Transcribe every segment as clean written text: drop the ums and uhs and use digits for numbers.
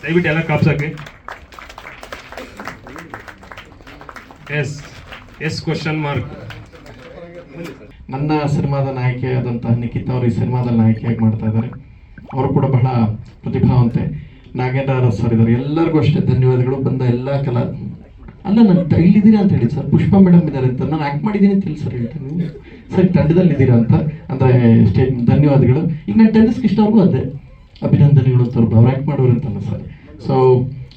ದಯವಿಟ್ಟು ಎಲ್ಲ ಕಾಪ್ಸಾಕಿ. S question mark. ನನ್ನ ಸಿನಿಮಾದ ನಾಯಕಿಯಾದಂತಹ ನಿಖಿತಾ ಅವರು ಈ ಸಿನಿಮಾದಲ್ಲಿ ನಾಯಕಿಯಾಗಿ ಮಾಡ್ತಾ ಇದ್ದಾರೆ. ಅವರು ಕೂಡ ಬಹಳ ಪ್ರತಿಭಾವಂತೆ. ನಾಗೇಂದ್ರ ಅರಸ್ ಸರ್ ಇದ್ದಾರೆ. ಎಲ್ಲರಿಗೂ ಅಷ್ಟೇ ಧನ್ಯವಾದಗಳು. ಬಂದ ಎಲ್ಲ ಅಲ್ಲ ನಾನು ಇಲ್ಲಿದ್ದೀರಾ ಅಂತ ಹೇಳಿ ಸರ್, ಪುಷ್ಪಾ ಮೇಡಮ್ ಇದ್ದಾರೆ ಅಂತ ನಾನು ಆ್ಯಕ್ಟ್ ಮಾಡಿದ್ದೀನಿ ಅಂತ ಹೇಳಿ ಸರ್ ಹೇಳ್ತೀನಿ ಸರ್, ತಂಡದಲ್ಲಿ ಇದ್ದೀರಾ ಅಂತ ಅಂದರೆ ಸ್ಟೇಜ್ ಧನ್ಯವಾದಗಳು. ಈಗ ನಾನು ಟೆನ್ನಿಸ್ ಕೃಷ್ಣ ಅವ್ರಿಗೂ ಅದೇ ಅಭಿನಂದನೆಗಳು ಅಂತ ಅವ್ರು ಆ್ಯಕ್ಟ್ ಮಾಡೋರು ಅಂತಲ್ಲ ಸರ್. ಸೊ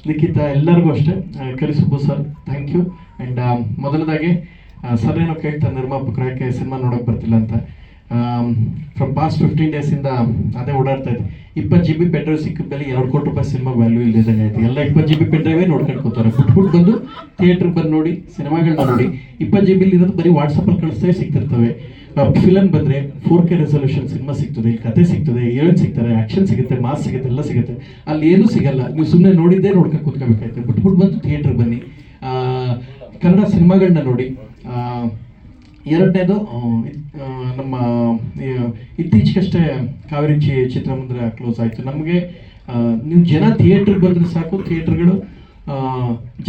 ನಿಖಿತಾ ಎಲ್ಲರಿಗೂ ಅಷ್ಟೇ, Karisubbu sir thank you. And ಮೊದಲದಾಗಿ ಸರ್ ಏನೋ ಕೇಳ್ತಾರೆ ನಿರ್ಮಾಪಕರು ಯಾಕೆ ಸಿನಿಮಾ ನೋಡೋಕೆ ಬರ್ತಿಲ್ಲ ಅಂತ. ಫ್ರಮ್ ಪಾಸ್ಟ್ 15 ಡೇಸಿಂದ ಅದೇ ಓಡಾಡ್ತಾ ಇದ್ದೆ. 20 GB ಪೆನ್ ಡ್ರೈವ್ ಸಿಕ್ಕಿದ ಮೇಲೆ 2 ಕೋಟಿ ರೂಪಾಯಿ ಸಿನಿಮಾಗೆ ವ್ಯಾಲ್ಯೂ ಇಲ್ಲದಂಗೆ ಆಯ್ತು. ಎಲ್ಲ 20 GB ಪೆನ್ ಡ್ರೈವೇ ನೋಡ್ಕೊಂಡು ಕೂತಾರೆ. ಬಿಟ್ಬಿಟ್ಟು ಬಂದು ಥಿಯೇಟ್ರಿಗೆ ಬಂದು ನೋಡಿ ಸಿನಿಮಾಗಳನ್ನ ನೋಡಿ. 20 GB ಇರೋದು ಬರೀ ವಾಟ್ಸಪ್ಪಲ್ಲಿ ಕಳಿಸ್ತೇ ಸಿಗ್ತಿರ್ತವೆ. ಫಿಲಮ್ ಬಂದರೆ 4K ರೆಸಲ್ಯೂಷನ್ ಸಿನಿಮಾ ಸಿಗ್ತದೆ, ಕತೆ ಸಿಗ್ತದೆ, ಹೇಳಿ ಸಿಗ್ತಾರೆ, ಆ್ಯಕ್ಷನ್ ಸಿಗುತ್ತೆ, ಮಾಸ್ ಸಿಗುತ್ತೆ, ಎಲ್ಲ ಸಿಗುತ್ತೆ. ಅಲ್ಲಿ ಏನೂ ಸಿಗಲ್ಲ. ನೀವು ಸುಮ್ಮನೆ ನೋಡಿದ್ದೇ ನೋಡ್ಕೊಂಡು ಕೂತ್ಕೋಬೇಕಾಯ್ತು. ಬಿಟ್ಬಿಟ್ಟು ಬಂದು ಥಿಯೇಟ್ರಿಗೆ ಬನ್ನಿ, ಕನ್ನಡ ಸಿನಿಮಾಗಳನ್ನ ನೋಡಿ. ಎರಡನೇದು ನಮ್ಮ ಇತ್ತೀಚೆಗಷ್ಟೇ ಕಾವೇರಿ ಚಿತ್ರಮಂದಿರ ಕ್ಲೋಸ್ ಆಯಿತು. ನಮಗೆ ನೀವು ಜನ ಥಿಯೇಟ್ರಿಗೆ ಬಂದರೆ ಸಾಕು, ಥಿಯೇಟ್ರ್ಗಳು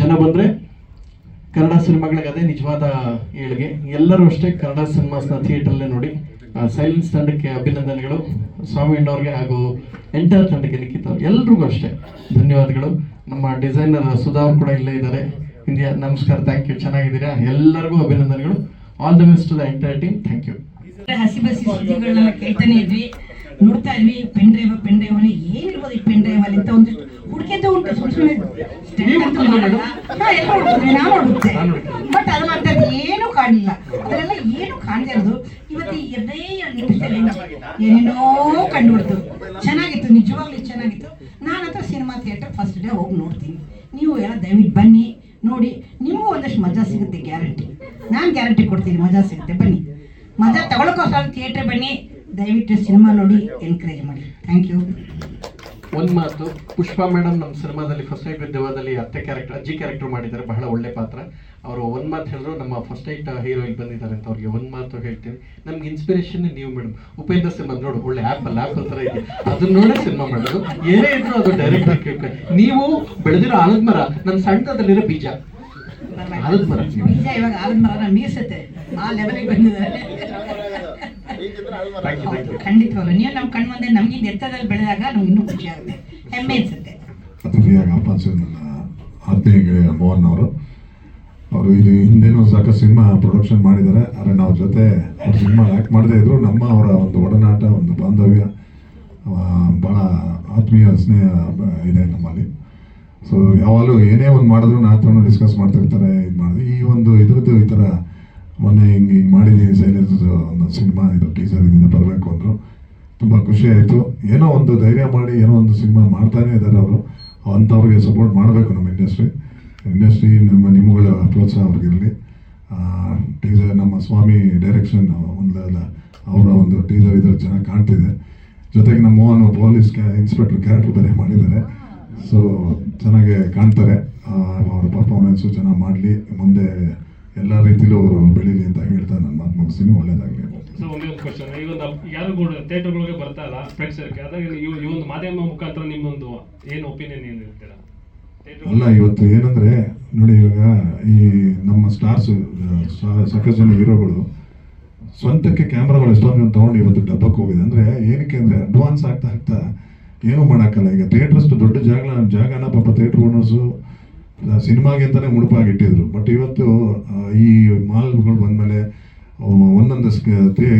ಜನ ಬಂದರೆ ಕನ್ನಡ ಸಿನಿಮಾಗಳಿಗೆ ಅದೇ ನಿಜವಾದ ಏಳಿಗೆ. ಎಲ್ಲರೂ ಅಷ್ಟೇ ಕನ್ನಡ ಸಿನಿಮಾಸ್ನ ಥಿಯೇಟ್ರಲ್ಲೇ ನೋಡಿ. ಸೈಲೆನ್ಸ್ ತಂಡಕ್ಕೆ ಅಭಿನಂದನೆಗಳು, ಸ್ವಾಮಿ ಅಣ್ಣವ್ರಿಗೆ ಹಾಗೂ ಎಂಟರ್ ತಂಡಕ್ಕೆ ನಿಖಿತಾ ಎಲ್ರಿಗೂ ಅಷ್ಟೇ ಧನ್ಯವಾದಗಳು. ನಮ್ಮ ಡಿಸೈನರ್ ಸುಧಾ ಅವರು ಕೂಡ ಇಲ್ಲೇ ಇದ್ದಾರೆ. ಇಂಡಿಯಾ ನಮಸ್ಕಾರ, ಥ್ಯಾಂಕ್ ಯು, ಚೆನ್ನಾಗಿದ್ದೀರಾ? ಎಲ್ಲರಿಗೂ ಅಭಿನಂದನೆಗಳು. All the best to the entire team. Thank you. ಹಸಿ ಬಸಿ ಸುದ್ದಿಗಳನ್ನೆಲ್ಲ ಕೇಳ್ತಾನೆ ಇದ್ವಿ, ನೋಡ್ತಾ ಇದ್ವಿ. ಪೆನ್ ಡ್ರೈವ್ ಅಲ್ಲಿ ಏನಿರ್ಬೋದು ಈ ಪೆನ್ ಡ್ರೈವ್ ಅಲ್ಲಿ ಅಂತ ಒಂದಿಷ್ಟು ಹುಡುಕಿದ್ದು ಉಂಟು. ಸುಮ್ಮನೆ ನಾನು ನೋಡುತ್ತೆ, ಬಟ್ ಅದ್ರಂಥದ್ದು ಏನೂ ಕಾಣಲಿಲ್ಲ. ಅದರೆಲ್ಲ ಏನು ಕಾಣದೇ ಇರೋದು ಇವತ್ತು 2 ನಿಮಿಷದಲ್ಲಿ ಏನೇನೋ ಕಂಡುಬಿಡ್ತು. ಚೆನ್ನಾಗಿತ್ತು, ನಿಜವಾಗ್ಲೂ ಚೆನ್ನಾಗಿತ್ತು. ನಾನಂತೂ ಸಿನಿಮಾ ಥಿಯೇಟರ್ ಫಸ್ಟ್ ಡೇ ಹೋಗಿ ನೋಡ್ತೀನಿ. ನೀವು ಎಲ್ಲ ದಯವಿಟ್ಟು ಬನ್ನಿ ನೋಡಿ, ನಿಮಗೂ ಒಂದಷ್ಟು ಮಜಾ ಸಿಗುತ್ತೆ, ಗ್ಯಾರಂಟಿ. ನಾನು ಗ್ಯಾರಂಟಿ ಕೊಡ್ತೀನಿ, ಮಜಾ ಸಿಗುತ್ತೆ. ಬನ್ನಿ, ಮಜಾ ತಗೊಳಕೋಸ್ಕರ ಥಿಯೇಟ್ರ್ ಬನ್ನಿ. ದಯವಿಟ್ಟು ಸಿನಿಮಾ ನೋಡಿ, ಎನ್ಕರೇಜ್ ಮಾಡಿ. Thank you. ಒಂದು ಮಾತು, ಪುಷ್ಪಾ ಮೇಡಮ್ ನಮ್ಮ ಸಿನಿಮಾದಲ್ಲಿ ಫಸ್ಟ್ ನೈಟ್ ವಿತ್ ದೆವ್ವದಲ್ಲಿ ಅತ್ತೆ ಕ್ಯಾರೆಕ್ಟರ್, ಅಜ್ಜಿ ಕ್ಯಾರೆಕ್ಟರ್ ಮಾಡಿದ್ದಾರೆ. ಬಹಳ ಒಳ್ಳೆ ಪಾತ್ರ. ಅವರು ಒಂದು ಮಾತು ಹೇಳಿದ್ರು, ನಮ್ಮ ಫಸ್ಟ್ ನೈಟ್ ಹೀರೋಯಿನ್ ಬಂದಿದ್ದಾರೆ ಅಂತ. ಅವ್ರಿಗೆ ಒಂದು ಮಾತು ಹೇಳ್ತೀನಿ, ನಮ್ಗೆ ಇನ್ಸ್ಪಿರೇಷನ್ ನೀವು ಮೇಡಮ್. ಉಪೇಂದ್ರ ಸಿನಿಮಾ ನೋಡು, ಒಳ್ಳೆ ಆ್ಯಪಲ್ ಥರ ಇದೆ, ಅದನ್ನ ನೋಡೇ ಸಿನಿಮಾ ಮಾಡೋದು. ಏನೇ ಇದ್ರು ಅದು ಡೈರೆಕ್ಟ್ ಕೇಳ್ತಾರೆ. ನೀವು ಬೆಳೆದಿರೋ ಆಲದ ಮರ, ನನ್ನ ಸಣ್ಣದಲ್ಲಿರೋ ಬೀಜ ಆಲದ ಮರ. ಬೀಜ ಇವಾಗ ಆಲದ ಮರ ಮೀರಿಸುತ್ತೆ, ಆ ಲೆವೆಲಿಗೆ ಬಂದಿದ್ದಾರೆ. ಖಂಡಿತವಾಗ್ಲು ನೀವು ನಮ್ಮ ಕಣ್ಣು ಮುಂದೆ ನಮ್ಗಿಂತ ಎತ್ತರದಲ್ಲಿ ಬೆಳೆದಾಗ ನಮ್ಗೆ ಇನ್ನೂ ಖುಷಿ ಆಗುತ್ತೆ, ಹೆಮ್ಮೆ ಅನ್ಸುತ್ತೆ. ಅತಿಥಿಯಾಗಿ ಆಹ್ವಾನಿಸಿದ ನನ್ನ ಆತ್ಮೀಯ ಗೆಳೆಯ ಮೋಹನ್ ಅವರು ಇದು ಹಿಂದೇನೋ ಸಾಕಷ್ಟು ಸಿನಿಮಾ ಪ್ರೊಡಕ್ಷನ್ ಮಾಡಿದ್ದಾರೆ. ಆದರೆ ನಾವು ಜೊತೆ ಅವ್ರ ಸಿನಿಮಾ ಆ್ಯಕ್ಟ್ ಮಾಡದೇ ಇದ್ರು ನಮ್ಮ ಅವರ ಒಂದು ಒಡನಾಟ, ಒಂದು ಬಾಂಧವ್ಯ, ಭಾಳ ಆತ್ಮೀಯ ಸ್ನೇಹ ಇದೆ ನಮ್ಮಲ್ಲಿ. ಸೊ ಯಾವಾಗಲೂ ಏನೇ ಒಂದು ಮಾಡಿದ್ರು ನಾ ಹತ್ರನೂ ಡಿಸ್ಕಸ್ ಮಾಡ್ತಿರ್ತಾರೆ. ಇದು ಮಾಡಿದ್ವಿ ಈ ಒಂದು ಇದ್ರದ್ದು ಈ ಥರ ಮೊನ್ನೆ ಹಿಂಗೆ ಮಾಡಿದ್ದೀನಿ ಸೈಲೆನ್ಸ್ ಒಂದು ಸಿನಿಮಾ, ಇದು ಟೀಸರ್ ಇದರಿಂದ ಬರಬೇಕು ಅಂದರು. ತುಂಬ ಖುಷಿ ಆಯಿತು. ಏನೋ ಒಂದು ಧೈರ್ಯ ಮಾಡಿ ಏನೋ ಒಂದು ಸಿನಿಮಾ ಮಾಡ್ತಾನೇ ಇದ್ದಾರೆ ಅವರು. ಅಂಥವ್ರಿಗೆ ಸಪೋರ್ಟ್ ಮಾಡಬೇಕು ನಮ್ಮ ಇಂಡಸ್ಟ್ರಿ ನಿಮ್ಮಗಳ ಪ್ರೋತ್ಸಾಹ ಅವ್ರಿಗಿರಲಿ. ಟೀಸರ್ ನಮ್ಮ ಸ್ವಾಮಿ ಡೈರೆಕ್ಷನ್ ಒಂದಲ್ಲ ಅವರ ಒಂದು ಟೀಸರ್ ಇದ್ರಲ್ಲಿ ಚೆನ್ನಾಗಿ ಕಾಣ್ತಿದೆ. ಜೊತೆಗೆ ನಮ್ಮ ಮೋಹನ್ ಪೊಲೀಸ್ ಇನ್ಸ್ಪೆಕ್ಟರ್ ಕ್ಯಾರೆಕ್ಟರ್ ಬೇರೆ ಮಾಡಿದ್ದಾರೆ. ಸೊ ಚೆನ್ನಾಗಿ ಕಾಣ್ತಾರೆ. ಅವರ ಪರ್ಫಾರ್ಮೆನ್ಸು ಚೆನ್ನಾಗಿ ಮಾಡಲಿ, ಮುಂದೆ ಎಲ್ಲ ರೀತಿಲೂ ಅವರು ಬೆಳೀಲಿ ಅಂತ ಹೇಳ್ತಾ ನನ್ನ ಮಾತು ಮುಗಿಸ್ತೀನಿ. ಒಳ್ಳೇದಾಗಲಿ. ಸೊ ಒಂದು ಕ್ವಶನ್, ಈ ಒಂದು ಯಾರು ಕೂಡ ಥಿಯೇಟರ್ಗಳಿಗೆ ಬರ್ತಾ ಇಲ್ಲ ಪ್ರೇಕ್ಷಕರಿಗೆ, ಅದಾಗ ಈ ಒಂದು ಮಾಧ್ಯಮ ಮುಖಾಂತರ ನಿಮ್ಮೊಂದು ಏನು ಒಪಿನಿಯನ್ ಏನಿರ್ತೀರಾ? ಅಲ್ಲ, ಇವತ್ತು ಏನಂದರೆ ನೋಡಿ, ಇವಾಗ ಈ ನಮ್ಮ ಸ್ಟಾರ್ಸ್ ಸಾಕಷ್ಟು ಜನ ಹೀರೋಗಳು ಸ್ವಂತಕ್ಕೆ ಕ್ಯಾಮ್ರಾಗಳು ಎಷ್ಟೊಂದು ಜನ ತೊಗೊಂಡು ಇವತ್ತು ಡಬ್ಬಕ್ಕೆ ಹೋಗಿದೆ. ಅಂದರೆ ಏನಕ್ಕೆ ಅಂದರೆ ಅಡ್ವಾನ್ಸ್ ಆಗ್ತಾ ಏನೂ ಮಾಡೋಕ್ಕಲ್ಲ. ಈಗ ಥಿಯೇಟ್ರಷ್ಟು ದೊಡ್ಡ ಜಾಗನ ಪಾಪ ಥಿಯೇಟ್ರ್ ಓನರ್ಸು ಸಿನಿಮಾಗೆ ಅಂತಲೇ ಮುಡುಪಾಗಿಟ್ಟಿದ್ರು. ಬಟ್ ಇವತ್ತು ಈ ಮಾಲ್ಗಳು ಬಂದಮೇಲೆ ಒಂದೊಂದು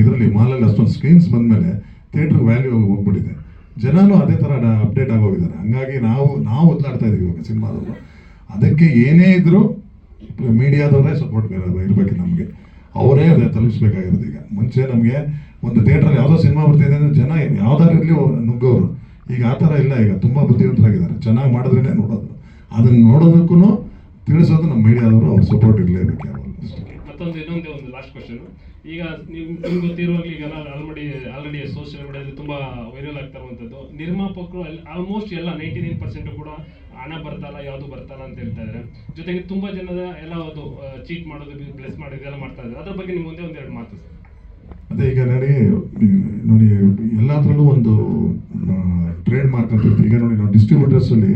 ಇದರಲ್ಲಿ ಮಾಲಲ್ಲಿ ಅಷ್ಟೊಂದು ಸ್ಕ್ರೀನ್ಸ್ ಬಂದಮೇಲೆ ಥಿಯೇಟ್ರ್ ವ್ಯಾಲ್ಯೂ ಹೋಗ್ಬಿಟ್ಟಿದೆ. ಜನನೂ ಅದೇ ಥರ ಅಪ್ಡೇಟ್ ಆಗೋಗಿದ್ದಾರೆ. ಹಂಗಾಗಿ ನಾವು ಒದ್ದಾಡ್ತಾ ಇದ್ದೀವಿ ಇವಾಗ ಸಿನಿಮಾದವರು. ಅದಕ್ಕೆ ಏನೇ ಇದ್ದರೂ ಮೀಡಿಯಾದವರೇ ಸಪೋರ್ಟ್ ಇರಬೇಕು ನಮಗೆ. ಅವರೇ ಅದೇ ತಲುಪಿಸ್ಬೇಕಾಗಿರೋದು. ಈಗ ಮುಂಚೆ ನಮಗೆ ಒಂದು ಥಿಯೇಟ್ರಲ್ಲಿ ಯಾವುದೋ ಸಿನಿಮಾ ಬರ್ತಿದೆ ಅಂದರೆ ಜನ ಯಾವ್ದಾರು ಇರಲಿ ನುಗ್ಗೋರು. ಈಗ ಆ ಥರ ಇಲ್ಲ. ಈಗ ತುಂಬ ಬುದ್ಧಿವಂತರಾಗಿದ್ದಾರೆ. ಚೆನ್ನಾಗಿ ಮಾಡಿದ್ರೇ ನೋಡೋದು, ಅದನ್ನು ನೋಡೋದಕ್ಕೂ ತಿಳಿಸೋದು ನಮ್ಮ ಮೀಡಿಯಾದವರು. ಅವ್ರ ಸಪೋರ್ಟ್ ಇರಲೇಬೇಕು ಯಾವಾಗ. ಇನ್ನೊಂದೇ ಒಂದು ಲಾಸ್ಟ್ ಕ್ವಶನ್. ಈಗ ನಿಮ್ಗೆ ಗೊತ್ತಿರುವಾಗಲೂ ಈಗ ಆಲ್ರೆಡಿ ಸೋಷಿಯಲ್ ಮೀಡಿಯಾದಲ್ಲಿ ತುಂಬ ವೈರಲ್ ಆಗ್ತಾ ಇರುವಂಥದ್ದು, ನಿರ್ಮಾಪಕರು ಆಲ್ಮೋಸ್ಟ್ ಎಲ್ಲ 99% ಕೂಡ ಹಣ ಬರ್ತಲ್ಲ, ಯಾವುದು ಬರ್ತಲ್ಲ ಅಂತ ಹೇಳ್ತಾ ಇದ್ದಾರೆ. ಜೊತೆಗೆ ತುಂಬ ಜನದ ಎಲ್ಲ ಅದು ಚೀಟ್ ಮಾಡೋದು, ಬ್ಲೆಸ್ ಮಾಡೋದು ಎಲ್ಲ ಮಾಡ್ತಾ ಇದ್ದಾರೆ. ಅದ್ರ ಬಗ್ಗೆ ನಿಮ್ಮ ಮುಂದೆ ಒಂದೆರಡು ಮಾತು ಸರ್. ಅದೇ ಈಗ ನೋಡಿ ಎಲ್ಲಾದ್ರಲ್ಲೂ ಒಂದು ಟ್ರೇಡ್ ಮಾರ್ಕ್ ಅಂತ ಇರುತ್ತೆ. ಈಗ ನೋಡಿ ನಾವು ಡಿಸ್ಟ್ರಿಬ್ಯೂಟರ್ಸಲ್ಲಿ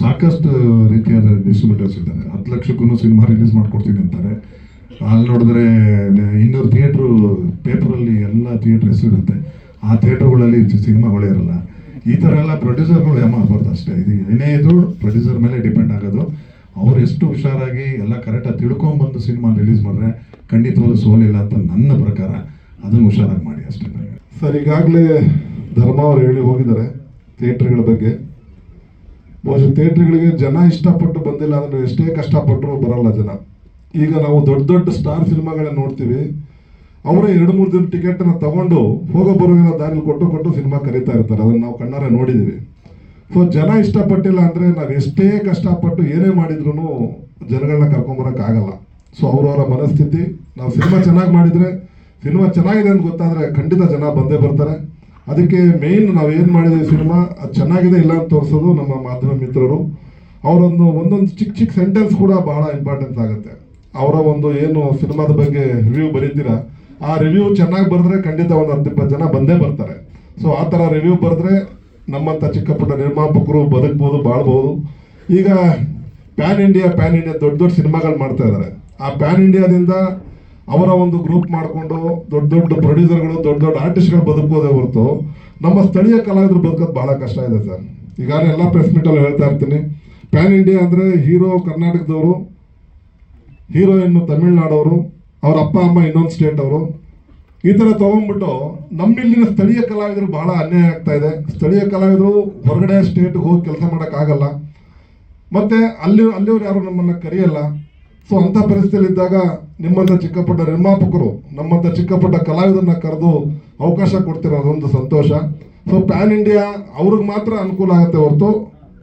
ಸಾಕಷ್ಟು ರೀತಿಯಾದ ಡಿಸ್ಟ್ರಿಬ್ಯೂಟರ್ಸ್ ಇದ್ದಾರೆ. 10 ಲಕ್ಷಕ್ಕೂ ಸಿನಿಮಾ ರಿಲೀಸ್ ಮಾಡ್ಕೊಡ್ತೀನಿ ಅಂತಾರೆ. ಅಲ್ಲಿ ನೋಡಿದ್ರೆ 200 ಥಿಯೇಟ್ರು ಪೇಪರಲ್ಲಿ ಎಲ್ಲ ಥಿಯೇಟ್ರ್ ಹೆಸರಿರುತ್ತೆ. ಆ ಥಿಯೇಟ್ರುಗಳಲ್ಲಿ ಸಿನಿಮಾಗಳೇ ಇರಲ್ಲ. ಈ ಥರ ಎಲ್ಲ ಪ್ರೊಡ್ಯೂಸರ್ಗಳು ಮಾಡ್ಬಾರ್ದು ಅಷ್ಟೇ. ಇದು ಏನೇ ಇದ್ರು ಪ್ರೊಡ್ಯೂಸರ್ ಮೇಲೆ ಡಿಪೆಂಡ್ ಆಗೋದು. ಅವ್ರು ಎಷ್ಟು ಹುಷಾರಾಗಿ ಎಲ್ಲ ಕರೆಕ್ಟಾಗಿ ತಿಳ್ಕೊಂಬಂದು ಸಿನಿಮಾ ರಿಲೀಸ್ ಮಾಡಿದ್ರೆ ಖಂಡಿತವಾಗ್ಲೂ ಸೋಲಿಲ್ಲ ಅಂತ ನನ್ನ ಪ್ರಕಾರ. ಅದನ್ನು ಹುಷಾರಾಗಿ ಮಾಡಿ ಅಷ್ಟೇ. ಸರ್, ಈಗಾಗಲೇ ಧರ್ಮ ಅವರು ಹೇಳಿ ಹೋಗಿದ್ದಾರೆ ಥಿಯೇಟ್ರ್ಗಳ ಬಗ್ಗೆ. ಬಹುಶಃ ಥಿಯೇಟ್ರ್ಗಳಿಗೆ ಜನ ಇಷ್ಟಪಟ್ಟು ಬಂದಿಲ್ಲ ಅಂದರೆ ಎಷ್ಟೇ ಕಷ್ಟಪಟ್ಟರು ಬರಲ್ಲ ಜನ. ಈಗ ನಾವು ದೊಡ್ಡ ದೊಡ್ಡ ಸ್ಟಾರ್ ಸಿನಿಮಾಗಳನ್ನ ನೋಡ್ತೀವಿ, ಅವರೇ 2-3 ದಿನ ಟಿಕೆಟನ್ನು ತಗೊಂಡು ಹೋಗೋ ಬರೋಗಿನ ದಾರಿಲಿ ಕೊಟ್ಟು ಸಿನಿಮಾ ಕರೀತಾ ಇರ್ತಾರೆ. ಅದನ್ನು ನಾವು ಕಣ್ಣಾರೆ ನೋಡಿದ್ದೀವಿ. ಸೊ ಜನ ಇಷ್ಟಪಟ್ಟಿಲ್ಲ ಅಂದರೆ ನಾವು ಎಷ್ಟೇ ಕಷ್ಟಪಟ್ಟು ಏನೇ ಮಾಡಿದ್ರು ಜನಗಳನ್ನ ಕರ್ಕೊಂಬರೋಕ್ಕಾಗಲ್ಲ. ಸೊ ಅವರವರ ಮನಸ್ಥಿತಿ. ನಾವು ಸಿನಿಮಾ ಚೆನ್ನಾಗಿ ಮಾಡಿದರೆ, ಸಿನಿಮಾ ಚೆನ್ನಾಗಿದೆ ಅಂತ ಗೊತ್ತಾದರೆ ಖಂಡಿತ ಜನ ಬಂದೇ ಬರ್ತಾರೆ. ಅದಕ್ಕೆ ಮೇಯ್ನ್ ನಾವು ಏನು ಮಾಡಿದ್ದೀವಿ, ಸಿನಿಮಾ ಅದು ಚೆನ್ನಾಗಿದೆ ಇಲ್ಲ ಅಂತ ತೋರಿಸೋದು ನಮ್ಮ ಮಾಧ್ಯಮ ಮಿತ್ರರು. ಅವರೊಂದು ಒಂದೊಂದು ಚಿಕ್ಕ ಸೆಂಟೆನ್ಸ್ ಕೂಡ ಬಹಳ ಇಂಪಾರ್ಟೆನ್ಸ್ ಆಗುತ್ತೆ. ಅವರ ಒಂದು ಏನು ಸಿನಿಮಾದ ಬಗ್ಗೆ ರಿವ್ಯೂ ಬರೀತೀರಾ, ಆ ರಿವ್ಯೂ ಚೆನ್ನಾಗಿ ಬರೆದ್ರೆ ಖಂಡಿತ ಒಂದು 10-20 ಜನ ಬಂದೇ ಬರ್ತಾರೆ. ಸೊ ಆ ಥರ ರಿವ್ಯೂ ಬರೆದ್ರೆ ನಮ್ಮಂಥ ಚಿಕ್ಕ ಪುಟ್ಟ ನಿರ್ಮಾಪಕರು ಬದುಕ್ಬೋದು, ಬಾಳ್ಬೋದು. ಈಗ ಪ್ಯಾನ್ ಇಂಡಿಯಾ ದೊಡ್ಡ ಸಿನಿಮಾಗಳು ಮಾಡ್ತಾ ಇದ್ದಾರೆ. ಆ ಪ್ಯಾನ್ ಇಂಡಿಯಾದಿಂದ ಅವರ ಒಂದು ಗ್ರೂಪ್ ಮಾಡಿಕೊಂಡು ದೊಡ್ಡ ಪ್ರೊಡ್ಯೂಸರ್ಗಳು, ದೊಡ್ಡ ಆರ್ಟಿಸ್ಟ್ಗಳು ಬದುಕೋದೇ ಹೊರತು ನಮ್ಮ ಸ್ಥಳೀಯ ಕಲಾವಿದರು ಬದುಕೋದು ಬಹಳ ಕಷ್ಟ ಇದೆ ಸರ್. ಈಗಾಗಲೇ ಎಲ್ಲ ಪ್ರೆಸ್ ಮೀಟಲ್ಲಿ ಹೇಳ್ತಾ ಇರ್ತೀನಿ, ಪ್ಯಾನ್ ಇಂಡಿಯಾ ಅಂದರೆ ಹೀರೋ ಕರ್ನಾಟಕದವರು, ಹೀರೋಯಿನ್ನು ತಮಿಳ್ನಾಡವರು, ಅವ್ರ ಅಪ್ಪ ಅಮ್ಮ ಇನ್ನೊಂದು ಸ್ಟೇಟ್ ಅವರು, ಈ ಥರ ತೊಗೊಂಡ್ಬಿಟ್ಟು ನಮ್ಮಿಲ್ಲಿನ ಸ್ಥಳೀಯ ಕಲಾವಿದರು ಬಹಳ ಅನ್ಯಾಯ ಆಗ್ತಾ ಇದೆ. ಸ್ಥಳೀಯ ಕಲಾವಿದರು ಹೊರಗಡೆ ಸ್ಟೇಟ್ಗೆ ಹೋಗಿ ಕೆಲಸ ಮಾಡೋಕ್ಕಾಗಲ್ಲ, ಮತ್ತು ಅಲ್ಲಿಯವ್ರು ಯಾರು ನಮ್ಮನ್ನು ಕರೆಯಲ್ಲ. ಸೊ ಅಂಥ ಪರಿಸ್ಥಿತಿಯಲ್ಲಿ ಇದ್ದಾಗ ನಿಮ್ಮಂಥ ಚಿಕ್ಕಪುಟ್ಟ ನಿರ್ಮಾಪಕರು ನಮ್ಮಂಥ ಚಿಕ್ಕಪುಟ್ಟ ಕಲಾವಿದರನ್ನ ಕರೆದು ಅವಕಾಶ ಕೊಡ್ತಿರೋದೊಂದು ಸಂತೋಷ. ಸೊ ಪ್ಯಾನ್ ಇಂಡಿಯಾ ಅವ್ರಿಗೆ ಮಾತ್ರ ಅನುಕೂಲ ಆಗುತ್ತೆ ಹೊರತು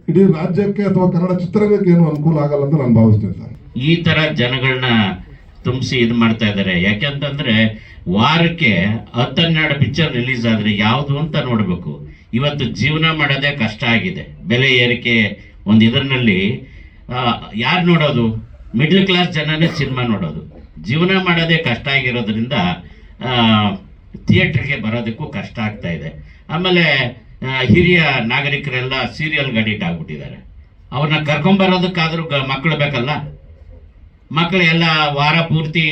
ಇಡೀ ರಾಜ್ಯಕ್ಕೆ ಅಥವಾ ಕನ್ನಡ ಚಿತ್ರರಂಗಕ್ಕೆ ಏನು ಅನುಕೂಲ ಆಗಲ್ಲ ಅಂತ ನಾನು ಭಾವಿಸ್ತೀನಿ ಸರ್. ಈ ಥರ ಜನಗಳನ್ನ ತುಂಬಿಸಿ ಇದು ಮಾಡ್ತಾ ಇದ್ದಾರೆ. ಯಾಕೆಂತಂದರೆ ವಾರಕ್ಕೆ 10-12 ಪಿಕ್ಚರ್ ರಿಲೀಸ್ ಆದರೆ ಯಾವುದು ಅಂತ ನೋಡಬೇಕು. ಇವತ್ತು ಜೀವನ ಮಾಡೋದೇ ಕಷ್ಟ ಆಗಿದೆ. ಬೆಲೆ ಏರಿಕೆ ಒಂದು ಇದರಲ್ಲಿ ಯಾರು ನೋಡೋದು? ಮಿಡ್ಲ್ ಕ್ಲಾಸ್ ಜನನೇ ಸಿನಿಮಾ ನೋಡೋದು. ಜೀವನ ಮಾಡೋದೇ ಕಷ್ಟ ಆಗಿರೋದ್ರಿಂದ ಥಿಯೇಟ್ರಿಗೆ ಬರೋದಕ್ಕೂ ಕಷ್ಟ ಆಗ್ತಾ ಇದೆ. ಆಮೇಲೆ ಹಿರಿಯ ನಾಗರಿಕರೆಲ್ಲ ಸೀರಿಯಲ್ಗೆ ಅಡಿಕ್ಟ್ ಆಗಿಬಿಟ್ಟಿದ್ದಾರೆ. ಅವ್ರನ್ನ ಕರ್ಕೊಂಬರೋದಕ್ಕಾದ್ರೂ ಮಕ್ಕಳು ಬೇಕಲ್ಲ. ಮಕ್ಕಳು ಎಲ್ಲ ವಾರ ಪೂರ್ತಿ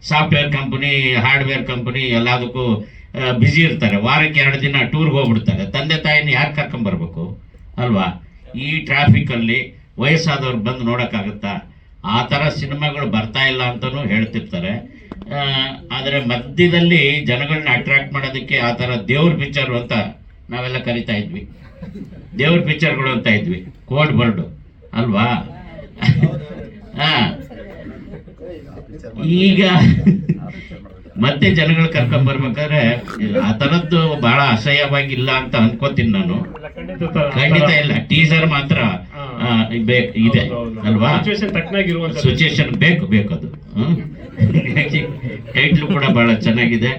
ಸಾಫ್ಟ್ವೇರ್ ಕಂಪನಿ, ಹಾರ್ಡ್ವೇರ್ ಕಂಪನಿ ಎಲ್ಲದಕ್ಕೂ ಬ್ಯುಸಿ ಇರ್ತಾರೆ. ವಾರಕ್ಕೆ 2 ದಿನ ಟೂರ್ಗೆ ಹೋಗ್ಬಿಡ್ತಾರೆ. ತಂದೆ ತಾಯಿನ ಯಾರು ಕರ್ಕೊಂಬರ್ಬೇಕು ಅಲ್ವಾ? ಈ ಟ್ರಾಫಿಕಲ್ಲಿ ವಯಸ್ಸಾದವ್ರು ಬಂದು ನೋಡೋಕ್ಕಾಗುತ್ತಾ? ಆ ಥರ ಸಿನಿಮಾಗಳು ಬರ್ತಾ ಇಲ್ಲ ಅಂತಲೂ ಹೇಳ್ತಿರ್ತಾರೆ. ಆದರೆ ಮಧ್ಯದಲ್ಲಿ ಜನಗಳನ್ನ ಅಟ್ರಾಕ್ಟ್ ಮಾಡೋದಕ್ಕೆ ಆ ಥರ ದೇವ್ರ ಪಿಕ್ಚರು ಅಂತ ನಾವೆಲ್ಲ ಕರಿತಾ ಇದ್ವಿ. ದೇವ್ರ ಪಿಕ್ಚರ್ಗಳು ಅಂತ ಇದ್ವಿ, ಕೋಡ್ ಬರ್ಡು ಅಲ್ವಾ? ಹಾಂ, ಈಗ ಮತ್ತೆ ಜನಗಳು ಕರ್ಕೊಂಡ್ಬರ್ಬೇಕಾದ್ರೆ ಆ ಥರದ್ದು ಬಹಳ ಅಸಹ್ಯವಾಗಿಲ್ಲ ಅಂತ ಅನ್ಕೋತೀನಿ ನಾನು. ಖಂಡಿತ ಇಲ್ಲ. ಟೀಸರ್ ಮಾತ್ರ ಇದೆ ಅಲ್ವಾ? ಸಿಚುವೇಶನ್ ಬೇಕು ಅದು. ಟೈಟ್ಲು ಕೂಡ ಬಹಳ ಚೆನ್ನಾಗಿದೆ.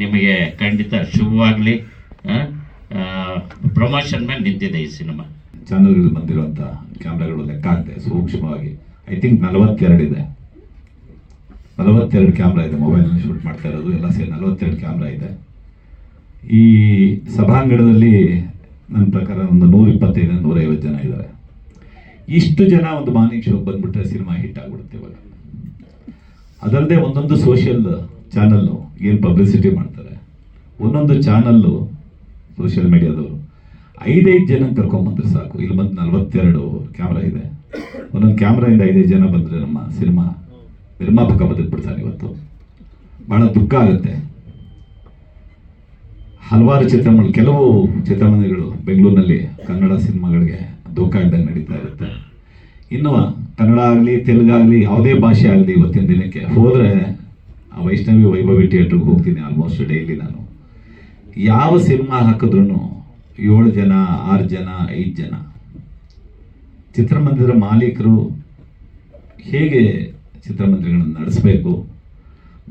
ನಿಮಗೆ ಖಂಡಿತ ಶುಭವಾಗಲಿ. ಪ್ರಮೋಷನ್ ಮೇಲೆ ನಿಂತಿದೆ ಈ ಸಿನಿಮಾ. ಚಾನಲ್ಗಳು ಬಂದಿರುವಂಥ ಕ್ಯಾಮ್ರಾಗಳು ಲೆಕ್ಕ ಹಾಕ್ತೆ ಸೂಕ್ಷ್ಮವಾಗಿ. ಐ ಥಿಂಕ್ 42 ಇದೆ. 42 ಕ್ಯಾಮ್ರಾ ಇದೆ. ಮೊಬೈಲ್ನಲ್ಲಿ ಶೂಟ್ ಮಾಡ್ತಾ ಇರೋದು ಎಲ್ಲ ಸೇರಿ 42 ಕ್ಯಾಮ್ರಾ ಇದೆ. ಈ ಸಭಾಂಗಣದಲ್ಲಿ ನನ್ನ ಪ್ರಕಾರ ಒಂದು 125-150 ಜನ ಇದ್ದಾರೆ. ಇಷ್ಟು ಜನ ಒಂದು ಮಾರ್ನಿಂಗ್ ಶೋಗೆ ಬಂದ್ಬಿಟ್ರೆ ಸಿನಿಮಾ ಹಿಟ್ ಆಗಿಬಿಡುತ್ತೆ. ಇವಾಗ ಅದಲ್ಲದೆ ಒಂದೊಂದು ಸೋಷಿಯಲ್ ಚಾನಲ್ಲು ಏನು ಪಬ್ಲಿಸಿಟಿ ಮಾಡ್ತಾರೆ, ಒಂದೊಂದು ಚಾನಲ್ಲು ಸೋಷಿಯಲ್ ಮೀಡಿಯಾದವರು 5-5 ಜನ ಕರ್ಕೊಂಬಂದ್ರೆ ಸಾಕು. ಇಲ್ಲಿ ಬಂದು 42 ಕ್ಯಾಮ್ರಾ ಇದೆ. ಒಂದೊಂದು ಕ್ಯಾಮ್ರಾಯಿಂದ 5-5 ಜನ ಬಂದರೆ ನಮ್ಮ ಸಿನಿಮಾ ನಿರ್ಮಾಪಕ ಬದುಕ್ಬಿಡ್ತಾನೆ. ಇವತ್ತು ಭಾಳ ದುಃಖ ಆಗುತ್ತೆ. ಹಲವಾರು ಕೆಲವು ಚಿತ್ರಮಂದಿರಗಳು ಬೆಂಗಳೂರಿನಲ್ಲಿ ಕನ್ನಡ ಸಿನಿಮಾಗಳಿಗೆ ಧೋಕಾ ಇದ್ದಂಗೆ ನಡೀತಾ ಇರುತ್ತೆ. ಇನ್ನು ಕನ್ನಡ ಆಗಲಿ, ತೆಲುಗಾಗಲಿ, ಯಾವುದೇ ಭಾಷೆ ಆಗಲಿ ಇವತ್ತಿನ ದಿನಕ್ಕೆ ಹೋದರೆ ಆ ವೈಷ್ಣವಿ ವೈಭವಿ ಥಿಯೇಟ್ರಿಗೆ ಹೋಗ್ತೀನಿ ಆಲ್ಮೋಸ್ಟ್ ಡೈಲಿ. ನಾನು ಯಾವ ಸಿನಿಮಾ ಹಾಕಿದ್ರೂ 7 ಜನ, 6 ಜನ, 5 ಜನ. ಚಿತ್ರಮಂದಿರ ಮಾಲೀಕರು ಹೇಗೆ ಚಿತ್ರಮಂದಿರಗಳನ್ನು ನಡೆಸಬೇಕು,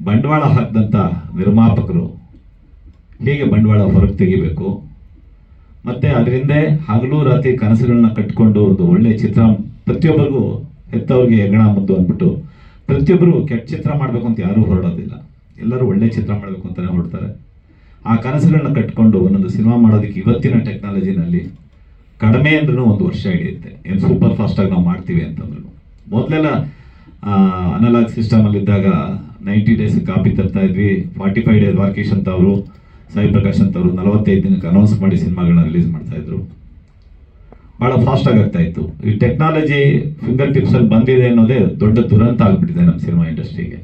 ಬಂಡವಾಳ ಹಾಕಿದಂಥ ನಿರ್ಮಾಪಕರು ಹೇಗೆ ಬಂಡವಾಳ ಹೊರಗೆ ತೆಗಿಬೇಕು, ಮತ್ತು ಅದರಿಂದ ಹಗಲು ರಾತ್ರಿ ಕನಸುಗಳನ್ನ ಕಟ್ಕೊಂಡು ಒಂದು ಒಳ್ಳೆಯ ಚಿತ್ರ ಪ್ರತಿಯೊಬ್ಬರಿಗೂ ಹೆತ್ತವ್ರಿಗೆ ಹೆಗಣ ಮುದ್ದು ಅಂದ್ಬಿಟ್ಟು ಪ್ರತಿಯೊಬ್ಬರು ಕೆಟ್ಟ ಚಿತ್ರ ಮಾಡಬೇಕು ಅಂತ ಯಾರೂ ಹೊರಡೋದಿಲ್ಲ. ಎಲ್ಲರೂ ಒಳ್ಳೆ ಚಿತ್ರ ಮಾಡಬೇಕು ಅಂತಲೇ ಹೊರಡ್ತಾರೆ. ಆ ಕನಸುಗಳನ್ನ ಕಟ್ಕೊಂಡು ಒಂದೊಂದು ಸಿನಿಮಾ ಮಾಡೋದಕ್ಕೆ ಇವತ್ತಿನ ಟೆಕ್ನಾಲಜಿನಲ್ಲಿ ಕಡಿಮೆ ಅಂದ್ರೂ 1 ವರ್ಷ ಹಿಡಿಯುತ್ತೆ. ಏನು ಸೂಪರ್ ಫಾಸ್ಟಾಗಿ ನಾವು ಮಾಡ್ತೀವಿ ಅಂತಂದ್ರು. ಮೊದಲೆಲ್ಲ ಅನಲಾಗ್ ಸಿಸ್ಟಮಲ್ಲಿದ್ದಾಗ 90 ಡೇಸ್ ಕಾಪಿ ತರ್ತಾ ಇದ್ವಿ. 45 ಡೇಸ್ ವಾರ್ಕೇಶ್ ಅಂತ ಅವರು, ಸಾಯಿ ಪ್ರಕಾಶ್ ಅಂತ ಅವರು 45 ದಿನಕ್ಕೆ ಅನೌನ್ಸ್ ಮಾಡಿ ಸಿನಿಮಾಗಳನ್ನ ರಿಲೀಸ್ ಮಾಡ್ತಾ ಇದ್ರು. ಭಾಳ ಫಾಸ್ಟಾಗಿ ಆಗ್ತಾ ಇತ್ತು. ಈ ಟೆಕ್ನಾಲಜಿ ಫಿಂಗರ್ ಟಿಪ್ಸಲ್ಲಿ ಬಂದಿದೆ ಅನ್ನೋದೇ ದೊಡ್ಡ ದುರಂತ ಆಗಿಬಿಟ್ಟಿದೆ ನಮ್ಮ ಸಿನಿಮಾ ಇಂಡಸ್ಟ್ರಿಗೆ.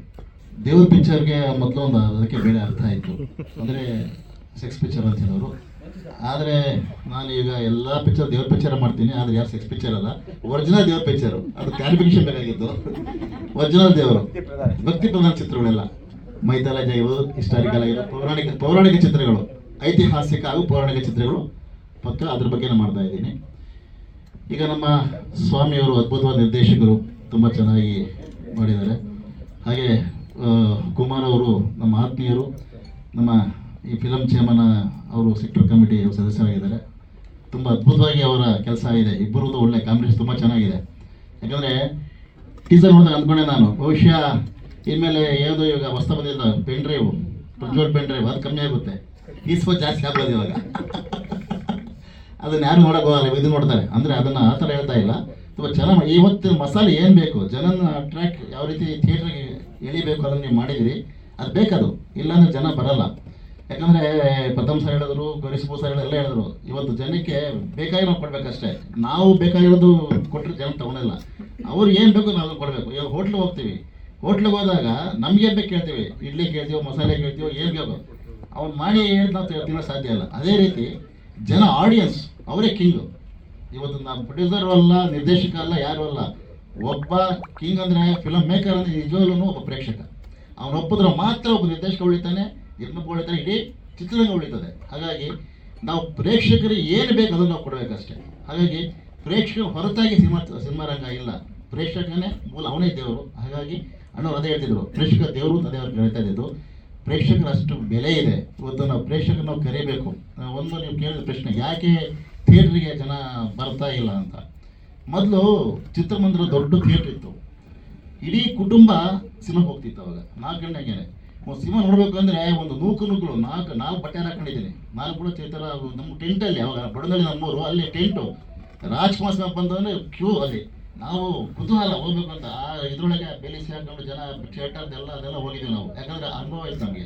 ದೇವ್ರ ಪಿಕ್ಚರ್ಗೆ ಮೊದಲು ಒಂದು ಅದಕ್ಕೆ ಬೇರೆ ಅರ್ಥ ಇತ್ತು, ಅಂದರೆ ಸೆಕ್ಸ್ ಪಿಕ್ಚರ್ ಅಂತ ಹೇಳೋರು. ಆದರೆ ನಾನು ಈಗ ಎಲ್ಲ ಪಿಕ್ಚರ್ ದೇವ್ರ ಪಿಕ್ಚರ್ ಮಾಡ್ತೀನಿ, ಆದರೆ ಯಾರು ಸೆಕ್ಸ್ ಪಿಕ್ಚರ್ ಅಲ್ಲ, ಒರಿಜಿನಲ್ ದೇವ್ರ ಪಿಕ್ಚರು. ಅದು ಕ್ಲಾರಿಫಿಕೇಶನ್ ಬೇಕಾಗಿತ್ತು. ಒರಿಜಿನಲ್ ದೇವರು, ಭಕ್ತಿ ಪ್ರಧಾನ ಚಿತ್ರಗಳೆಲ್ಲ, ಮೈಥಾಲಜಿ ಆಗಿರೋದು, ಹಿಸ್ಟಾರಿಕಲ್ ಆಗಿರೋದು, ಪೌರಾಣಿಕ ಚಿತ್ರಗಳು, ಐತಿಹಾಸಿಕ ಹಾಗೂ ಪೌರಾಣಿಕ ಚಿತ್ರಗಳು ಪಕ್ಕ ಅದ್ರ ಬಗ್ಗೆನೇ ಮಾಡ್ತಾ ಇದ್ದೀನಿ. ಈಗ ನಮ್ಮ ಸ್ವಾಮಿಯವರು ಅದ್ಭುತವಾದ ನಿರ್ದೇಶಕರು, ತುಂಬ ಚೆನ್ನಾಗಿ ಮಾಡಿದ್ದಾರೆ. ಹಾಗೆ ಕುಮಾರ್ ಅವರು ನಮ್ಮ ಆತ್ಮೀಯರು, ನಮ್ಮ ಈ ಫಿಲಮ್ ಚೇರ್ಮನ್ ಅವರು ಸೆಕ್ಟರ್ ಕಮಿಟಿ ಸದಸ್ಯರಾಗಿದ್ದಾರೆ. ತುಂಬ ಅದ್ಭುತವಾಗಿ ಅವರ ಕೆಲಸ ಇದೆ. ಇಬ್ಬರದ್ದು ಒಳ್ಳೆ ಕಾಂಬಿನೇಷನ್ ತುಂಬ ಚೆನ್ನಾಗಿದೆ. ಯಾಕಂದರೆ ಟೀಸರ್ ನೋಡಿದಾಗ ಅಂದ್ಕೊಂಡೆ ನಾನು, ಬಹುಶಃ ಇನ್ಮೇಲೆ ಏನೋ ಇವಾಗ ಹೊಸ ಬಂದಿಲ್ಲ pen drive, Prajwal pen drive, ಅದು ಕಮ್ಮಿ ಆಗುತ್ತೆ, ಈಸ್ಫೋ ಜಾಸ್ತಿ ಆಗ್ಬೋದು ಇವಾಗ. ಅದನ್ನು ಯಾರು ನೋಡೋಕೆ ಹೋಗಲ್ಲ, ಇದು ನೋಡ್ತಾರೆ. ಅಂದರೆ ಅದನ್ನು ಆ ಥರ ಹೇಳ್ತಾ ಇಲ್ಲ, ತುಂಬ ಚೆನ್ನಾಗಿ ಇವತ್ತಿನ ಮಸಾಲೆ ಏನು ಬೇಕು, ಜನನ ಅಟ್ರಾಕ್ಟ್ ಯಾವ ರೀತಿ ಥಿಯೇಟ್ರಿಗೆ ಎಳಿಬೇಕು ಅದನ್ನು ನೀವು ಮಾಡಿದಿರಿ. ಅದು ಬೇಕದು, ಇಲ್ಲಾಂದರೆ ಜನ ಬರಲ್ಲ. ಯಾಕಂದರೆ ಪ್ರಥಮ ಸರ್ ಹೇಳಿದ್ರು, ಗೌರೀಶ್ ಸರ್ ಎಲ್ಲ ಹೇಳಿದ್ರು, ಇವತ್ತು ಜನಕ್ಕೆ ಬೇಕಾಗಿ ನಾವು ಕೊಡಬೇಕಷ್ಟೇ. ನಾವು ಬೇಕಾಗಿರೋದು ಕೊಟ್ಟರೆ ಜನ ತಗೊಳಲ್ಲ. ಅವ್ರು ಏನು ಬೇಕು ನಾವು ಕೊಡಬೇಕು. ಇವಾಗ ಹೋಟ್ಲಿಗೆ ಹೋಗ್ತೀವಿ, ಹೋಟ್ಲಿಗೆ ಹೋದಾಗ ನಮ್ಗೆ ಬೇಕು ಕೇಳ್ತೀವಿ, ಇಡ್ಲಿ ಕೇಳ್ತೀವೋ, ಮಸಾಲೆ ಕೇಳ್ತೀವೋ, ಏನು ಬೇಕು ಅವ್ನು ಮಾಡಿ ಹೇಳಿ ನಾವು ತಿನ್ನೋ ಸಾಧ್ಯ ಇಲ್ಲ. ಅದೇ ರೀತಿ ಜನ ಆಡಿಯನ್ಸ್ ಅವರೇ ಕಿಂಗು. ಇವತ್ತು ನಾವು ಪ್ರೊಡ್ಯೂಸರು ಅಲ್ಲ, ನಿರ್ದೇಶಕ ಅಲ್ಲ, ಯಾರು ಅಲ್ಲ. ಒಬ್ಬ ಕಿಂಗ್ ಅಂದರೆ ಫಿಲಮ್ ಮೇಕರ್ ಅಂದರೆ ನಿಜವಾಗ್ಲೂ ಒಬ್ಬ ಪ್ರೇಕ್ಷಕ. ಅವನು ಒಪ್ಪಿದ್ರೆ ಮಾತ್ರ ಒಬ್ಬ ನಿರ್ದೇಶಕ ಉಳಿತಾನೆ, ಇನ್ನೊಬ್ಬ ಉಳಿತಾನೆ, ಇಡೀ ಚಿತ್ರರಂಗ ಉಳಿತದೆ. ಹಾಗಾಗಿ ನಾವು ಪ್ರೇಕ್ಷಕರಿಗೆ ಏನು ಬೇಕು ಅದನ್ನು ನಾವು ಕೊಡಬೇಕಷ್ಟೇ. ಹಾಗಾಗಿ ಪ್ರೇಕ್ಷಕರ ಹೊರತಾಗಿ ಸಿನಿಮಾ ರಂಗ ಇಲ್ಲ. ಪ್ರೇಕ್ಷಕನೇ ಮೂಲ, ಅವನೇ ದೇವರು. ಹಾಗಾಗಿ ಅಣ್ಣವ್ರು ಅದೇ ಹೇಳ್ತಿದ್ರು, ಪ್ರೇಕ್ಷಕ ದೇವರು ಅದೇ ಅವ್ರು ಹೇಳ್ತಾ ಇದ್ದಿದ್ದು. ಪ್ರೇಕ್ಷಕರ ಅಷ್ಟು ಬೆಲೆ ಇದೆ. ಇವತ್ತು ನಾವು ಪ್ರೇಕ್ಷಕರು ನಾವು ಕರಿಬೇಕು. ಒಂದು ನೀವು ಕೇಳಿದ ಪ್ರಶ್ನೆ, ಯಾಕೆ ಥಿಯೇಟ್ರಿಗೆ ಜನ ಬರ್ತಾ ಇಲ್ಲ ಅಂತ. ಮೊದಲು ಚಿತ್ರಮಂದಿರ ದೊಡ್ಡ ಥಿಯೇಟ್ರ್ ಇತ್ತು, ಇಡೀ ಕುಟುಂಬ ಸಿನಿಮಾಗೆ ಹೋಗ್ತಿತ್ತು. ಅವಾಗ 4 ಗಂಟೆಗೆ ಒಂದು ಸಿನಿಮಾ ನೋಡಬೇಕು ಅಂದರೆ ಒಂದು ನೂಕುಗಳು ನಾಲ್ಕು ಬಟ್ಟೆ ಹಾಕೊಂಡಿದ್ದೀನಿ, 4 ಕೂಡ ಚಿತ್ರ ನಮ್ಮ ಟೆಂಟಲ್ಲಿ. ಅವಾಗ ಬಡದಲ್ಲಿ ನಮ್ಮೂರು, ಅಲ್ಲಿ ಟೆಂಟು ರಾಜ್ಕುಮಾರ್ ಸಿನಿಮಾ ಬಂದಂದರೆ ಕ್ಯೂ ಅಲ್ಲಿ. ನಾವು ಕುತೂಹಲ ಹೋಗ್ಬೇಕು ಅಂತ ಆ ಇದರೊಳಗೆ ಬೆಲಿಸಿ ಹಾಕೊಂಡು ಜನ ಶರ್ಟ್ ಅದೆಲ್ಲ ಹೋಗಿದ್ದೀವಿ ನಾವು. ಯಾಕಂದರೆ ಅನುಭವ ಆಯ್ತು ನಮಗೆ.